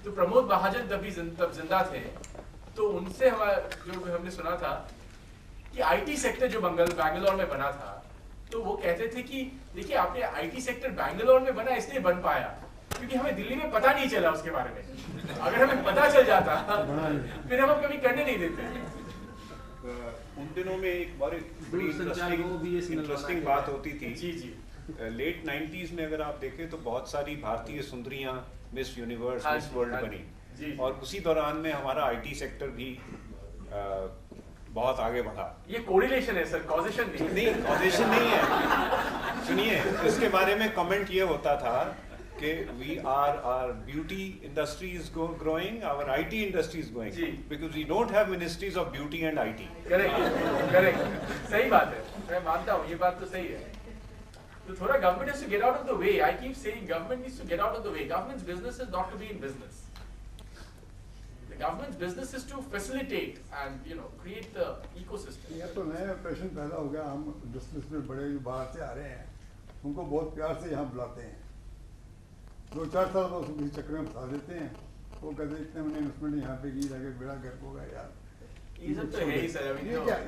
तो प्रमोद महाजन तब जिंदा थे, तो उनसे जो हमने सुना था कि आईटी सेक्टर जो बैंगलोर में बना था, तो वो कहते थे कि देखिए आपने आईटी सेक्टर बैंगलोर में बना इसलिए बन पाया क्योंकि हमें दिल्ली में पता नहीं चला उसके बारे में। अगर हमें पता चल जाता फिर हम कभी करने नहीं देते। उन दिनों में एक बड़ी इंटरेस्टिंग बात होती थी। जी जी। लेट 90s में अगर आप देखें तो बहुत सारी भारतीय सुंदरियां मिस यूनिवर्स, मिस वर्ल्ड बनी, और उसी दौरान में हमारा आईटी सेक्टर भी बहुत आगे बढ़ा। ये कोरिलेशन है सर, कॉजेशन नहीं। कॉजेशन नहीं है। सुनिए, इसके बारे में कमेंट ये होता था कि we are our beauty industry is growing, our IT industry is growing because we don't have ministries of beauty and IT. Correct, सही बात है, मैं मानता हूँ, ये बात तो सही है। तो थोड़ा government has to get out of the way. I keep saying government needs to get out of the way. Government's business is not to be in business. The government's business is to facilitate and create the ecosystem. ये तो नया प्रश्न पैदा हो गया। हम business में बड़े बाहर से आ रहे हैं, उनको बहुत प्यार से यहाँ बुलाते हैं, 2-4 साल तो उसको किसी चक्कर में फंसा देते हैं। वो कहते हैं इतने मैंने इन्वेस्टमेंट यहाँ पे की, जाके बेड़ा गर्क होगा यार। ये सब तो है ही सर।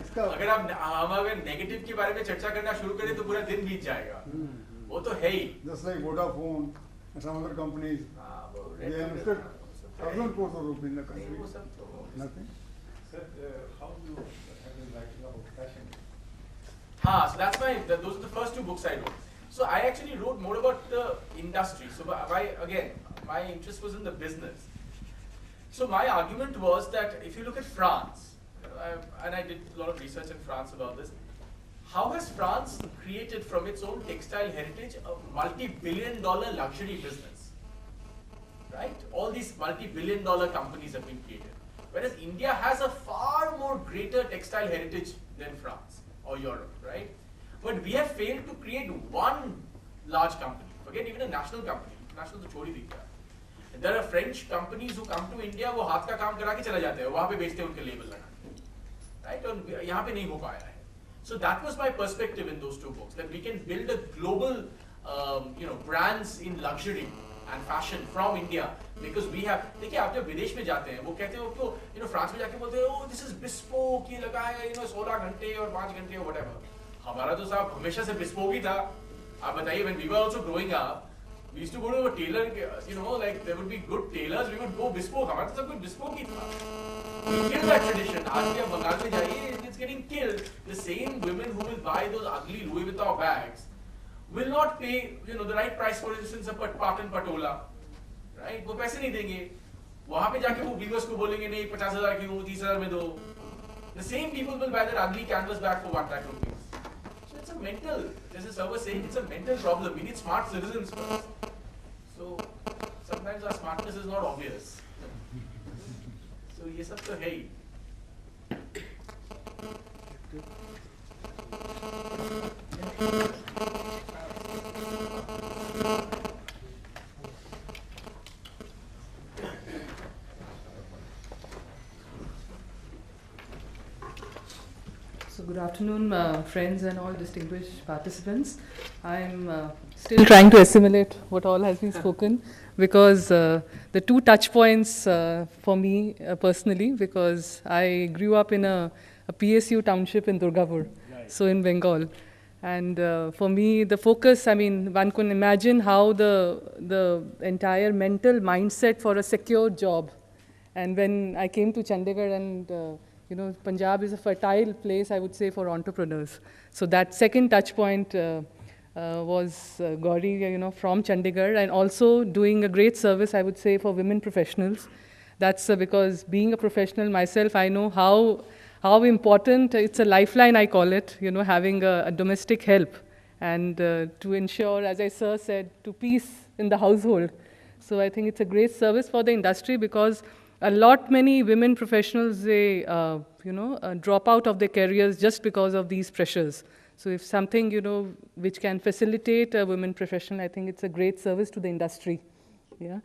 इसका अगर हम अगर नेगेटिव के बारे में चर्चा करना शुरू करें तो पूरा दिन बीत जाएगा। वो तो है ही। Just like Vodafone and some other companies, they invested thousands of crores of rupees in the country. Nothing. Sir, how you have been writing about fashion? So that's why those are the first 2 books I wrote. So I actually wrote more about the industry. So my interest was in the business. So my argument was that if you look at France, and I did a lot of research in France about this, how has France created from its own textile heritage a multi-billion-dollar luxury business? Right? All these multi-billion-dollar companies have been created. Whereas India has a far more greater textile heritage than France or Europe, right? But we have failed to create one large company. Forget even a national company. National तो छोड़ ही दीजिए। There are French companies who come to India, वो हाथ का काम करा के चले जाते हैं, वहाँ पे बेचते हैं उनके लेबल लगा के, right? और यहाँ पे नहीं हो पाया है। So that was my perspective in those 2 books, that we can build a global, brands in luxury and fashion from India, because we have. देखिए आप जब विदेश में जाते हैं, वो कहते हैं तो फ्रांस में जाके बोलते हैं, oh this is bespoke, ये लगा है 16 घंटे और 5 घंटे और whatever. हमारा तो साहब हमेशा से bespoke ही था। आप बताइए, when we were also growing up, we used to go to a tailor, like there would be good tailors, we would go bespoke. हमारा तो सब कुछ bespoke ही था। We killed that tradition. आज भी आप बंगाल में जाइए, it's getting killed. The same women who will buy those ugly Louis Vuitton bags will not pay, the right price for instance a Patan Patola, right? वो पैसे नहीं देंगे। वहाँ पे जाके वो viewers को बोलेंगे नहीं 50,000 की, वो 30,000 में दो। The same people will buy that ugly canvas bag for 1 lakh rupees. So it's a mental, as a server saying, it's a mental problem. We need smart citizens first. So sometimes our smartness is not obvious. So ये सब तो है ही। So good afternoon, friends and all distinguished participants. I'm still trying to assimilate what all has been spoken, because the 2 touch points for me personally, because I grew up in a PSU township in Durgapur, so in Bengal. And for me, the focus, one can imagine how the entire mental mindset for a secure job. And when I came to Chandigarh, and Punjab is a fertile place, I would say, for entrepreneurs. So that second touch point was Gauri, from Chandigarh, and also doing a great service, I would say, for women professionals. That's because being a professional myself, I know how important, it's a lifeline, I call it, having a domestic help, and to ensure, as I sir said, to peace in the household. So I think it's a great service for the industry, because many women professionals, they drop out of their careers just because of these pressures. So if something, which can facilitate a women professional, I think it's a great service to the industry. Yeah.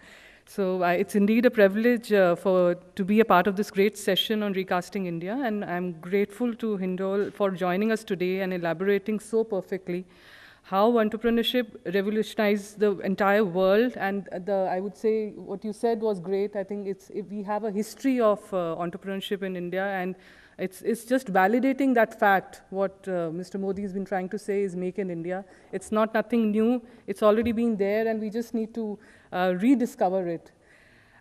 So it's indeed a privilege to be a part of this great session on recasting India, and I'm grateful to Hindol for joining us today and elaborating so perfectly how entrepreneurship revolutionized the entire world. And I would say what you said was great. I think we have a history of entrepreneurship in India, and it's just validating that fact. What Mr. Modi has been trying to say is make in India. It's not nothing new. It's already been there, and we just need to rediscover it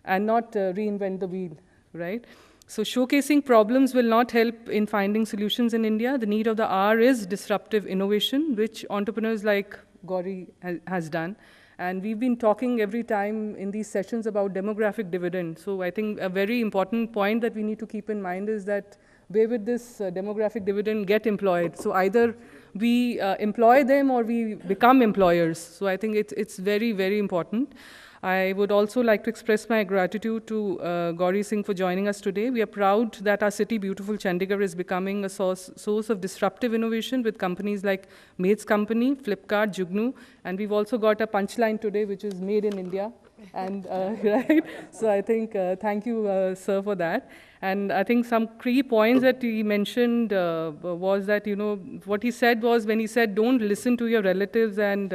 and not reinvent the wheel, right? So showcasing problems will not help in finding solutions in India. The need of the hour is disruptive innovation, which entrepreneurs like Gauri has done. And we've been talking every time in these sessions about demographic dividend. So I think a very important point that we need to keep in mind is that where would this demographic dividend get employed? So either we employ them or we become employers. So I think it's very, very important. I would also like to express my gratitude to Gauri Singh for joining us today. We are proud that our city, beautiful Chandigarh, is becoming a source of disruptive innovation with companies like Mates Company, Flipkart, Jugnu, and we've also got a punchline today, which is made in India. And right, so I think thank you, sir, for that. And I think some key points that he mentioned was that, you know, what he said was when he said don't listen to your relatives and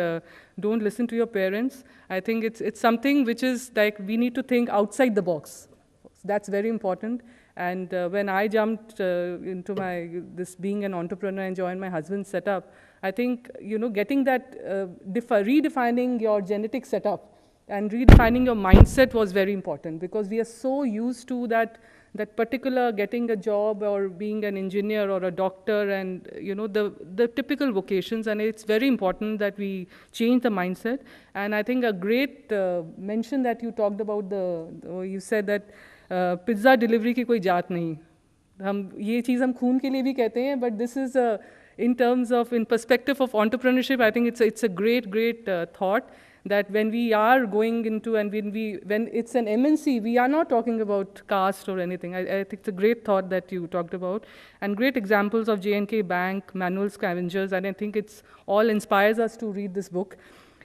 don't listen to your parents. I think it's something which is like we need to think outside the box. That's very important. And when I jumped into this being an entrepreneur and joined my husband's setup, I think, you know, getting that, redefining your genetic setup and redefining your mindset was very important, because we are so used to that particular getting a job or being an engineer or a doctor and, you know, the typical vocations, and it's very important that we change the mindset. And I think a great mention that you talked about, you said that pizza delivery की कोई जात नहीं. ये चीज़ हम खून के लिए भी कहते हैं, but this is in terms of, in perspective of entrepreneurship, I think it's a great thought. That when we are going into, and when it's an MNC, we are not talking about caste or anything. I think it's a great thought that you talked about, and great examples of J&K Bank, manual scavengers, and I think it's all inspires us to read this book.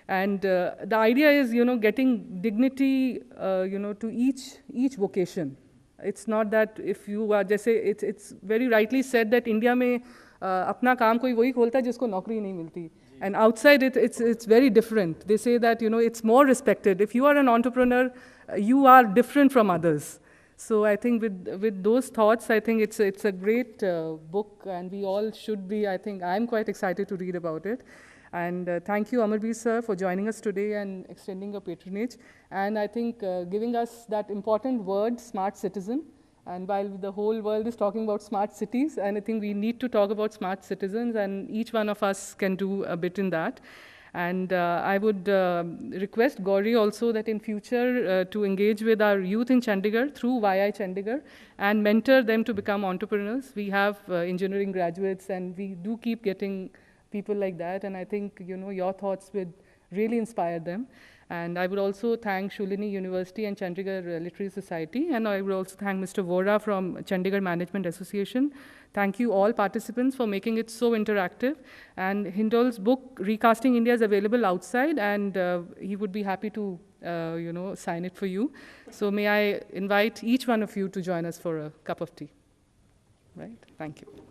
And the idea is, you know, getting dignity, you know, to each vocation. It's not that if you are, जैसे it's very rightly said that India में अपना काम कोई वही खोलता है जिसको नौकरी नहीं मिलती. And outside it's very different. They say that, you know, it's more respected. If you are an entrepreneur, you are different from others. So I think with those thoughts, I think it's a great book, and we all should be. I think I'm quite excited to read about it. And thank you, Amarveer sir, for joining us today and extending your patronage. And I think giving us that important word, smart citizen. And while the whole world is talking about smart cities, and I think we need to talk about smart citizens, and each one of us can do a bit in that. And I would request Gauri also that in future to engage with our youth in Chandigarh through YI Chandigarh and mentor them to become entrepreneurs. We have engineering graduates, and we do keep getting people like that. And I think, you know, your thoughts would really inspire them. And I would also thank Shulini University and Chandigarh Literary Society. And I would also thank Mr. Vora from Chandigarh Management Association. Thank you all participants for making it so interactive. And Hindol's book, Recasting India, is available outside, and he would be happy to, you know, sign it for you. So may I invite each one of you to join us for a cup of tea. Right? Thank you.